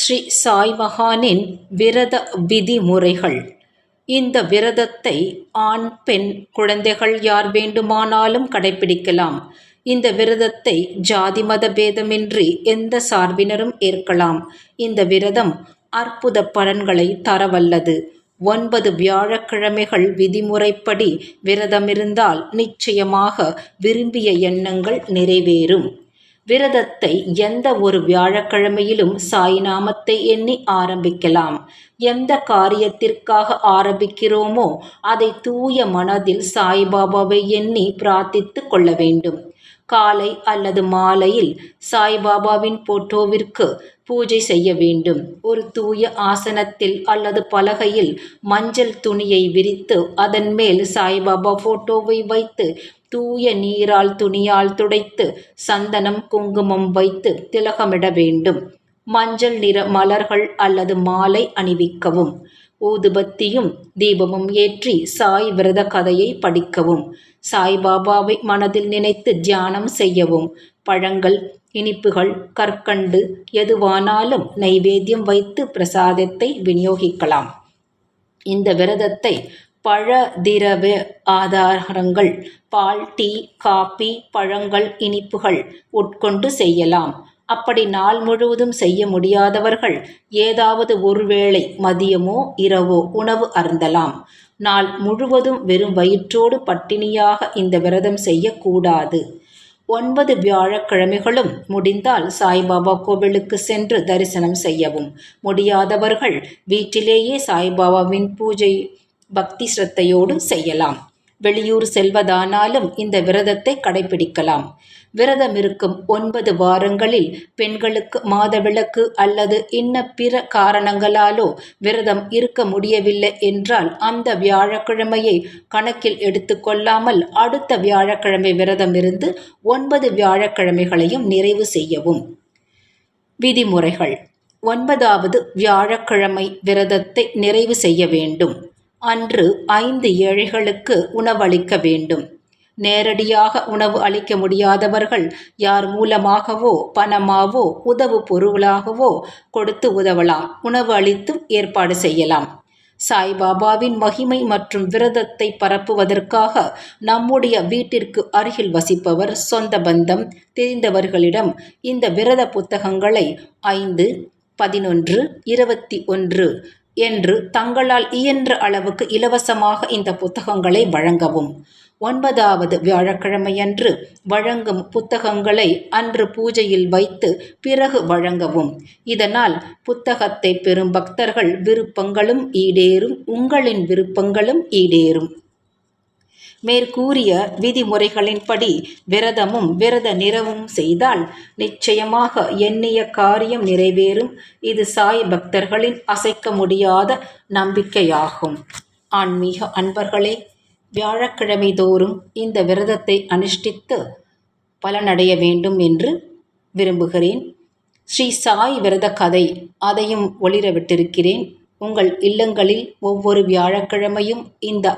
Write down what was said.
ஸ்ரீ சாய் மகானின் விரத விதிமுறைகள். இந்த விரதத்தை ஆண் பெண் குழந்தைகள் யார் வேண்டுமானாலும் கடைபிடிக்கலாம். இந்த விரதத்தை ஜாதி மத பேதமின்றி எந்த சார்பினரும் ஏற்கலாம். இந்த விரதம் அற்புத பலன்களை தரவல்லது. 9 வியாழக்கிழமைகள் விதிமுறைப்படி விரதமிருந்தால் நிச்சயமாக விரும்பிய எண்ணங்கள் நிறைவேறும். விரதத்தை எந்த ஒரு வியாழக்கிழமையிலும் சாய் நாமத்தை எண்ணி ஆரம்பிக்கலாம். எந்த காரியத்திற்காக ஆரம்பிக்கிறோமோ அதை தூய மனதில் சாய்பாபாவை எண்ணி பிரார்த்தித்து கொள்ள வேண்டும். காலை அல்லது மாலையில் சாய்பாபாவின் போட்டோவிற்கு பூஜை செய்ய வேண்டும். ஒரு தூய ஆசனத்தில் அல்லது பலகையில் மஞ்சள் துணியை விரித்து அதன் மேல் சாய்பாபா போட்டோவை வைத்து தூய நீரால் துணியால் துடைத்து சந்தனம் குங்குமம் வைத்து திலகமிட வேண்டும். மஞ்சள் நிற மலர்கள் அல்லது மாலை அணிவிக்கவும். ஊதுபத்தியும் தீபமும் ஏற்றி சாய் விரத கதையை படிக்கவும். சாய்பாபாவை மனதில் நினைத்து தியானம் செய்யவும். பழங்கள், இனிப்புகள், கற்கண்டு எதுவானாலும் நைவேத்தியம் வைத்து பிரசாதத்தை விநியோகிக்கலாம். இந்த விரதத்தை பழ திரவ ஆதாரங்கள் பால், டீ, காபி, பழங்கள், இனிப்புகள் உட்கொண்டு செய்யலாம். அப்படி நாள் முழுவதும் செய்ய முடியாதவர்கள் ஏதாவது ஒருவேளை மதியமோ இரவோ உணவு அருந்தலாம். நாள் முழுவதும் வெறும் வயிற்றோடு பட்டினியாக இந்த விரதம் செய்யக்கூடாது. 9 வியாழக்கிழமைகளும் முடிந்தால் சாய்பாபா கோவிலுக்கு சென்று தரிசனம் செய்யவும். முடியாதவர்கள் வீட்டிலேயே சாய்பாபாவின் பூஜை பக்தி சிரத்தையோடு செய்யலாம். வெளியூர் செல்வதானாலும் இந்த விரதத்தை கடைபிடிக்கலாம். விரதம் இருக்கும் 9 வாரங்களில் பெண்களுக்கு மாதவிலக்கு அல்லது இன்ன பிற காரணங்களாலோ விரதம் இருக்க முடியவில்லை என்றால் அந்த வியாழக்கிழமையை கணக்கில் எடுத்துக்கொள்ளாமல் அடுத்த வியாழக்கிழமை விரதம் இருந்து 9 வியாழக்கிழமைகளையும் நிறைவு செய்யவும். விதிமுறைகள். 9வது வியாழக்கிழமை விரதத்தை நிறைவு செய்ய வேண்டும். அன்று 5 ஏழைகளுக்கு உணவளிக்க வேண்டும். நேரடியாக உணவு அளிக்க முடியாதவர்கள் யார் மூலமாகவோ பணமாவோ உதவு பொருளாகவோ கொடுத்து உதவலாம். உணவு அளித்தும் ஏற்பாடு செய்யலாம். சாய்பாபாவின் மகிமை மற்றும் விரதத்தை பரப்புவதற்காக நம்முடைய வீட்டிற்கு அருகில் வசிப்பவர், சொந்த பந்தம் தெரிந்தவர்களிடம் இந்த விரத புத்தகங்களை 5, 11, 21 என்று தங்களால் இயன்ற அளவுக்கு இலவசமாக இந்த புத்தகங்களை வழங்கவும். 9வது வியாழக்கிழமையன்று வழங்கும் புத்தகங்களை அன்று பூஜையில் வைத்து பிறகு வழங்கவும். இதனால் புத்தகத்தை பெறும் பக்தர்கள் விருப்பங்களும் ஈடேறும், உங்களின் விருப்பங்களும் ஈடேறும். மேற்கூறிய விதிமுறைகளின்படி விரதமும் விரத நிறைவும் செய்தால் நிச்சயமாக எண்ணிய காரியம் நிறைவேறும். இது சாய் பக்தர்களின் அசைக்க முடியாத நம்பிக்கையாகும். ஆன்மீக அன்பர்களே, வியாழக்கிழமை தோறும் இந்த விரதத்தை அனுஷ்டித்து பலனடைய வேண்டும் என்று விரும்புகிறேன். ஸ்ரீ சாய் விரத கதை அதையும் ஒளிர விட்டிருக்கிறேன். உங்கள் இல்லங்களில் ஒவ்வொரு வியாழக்கிழமையும் இந்த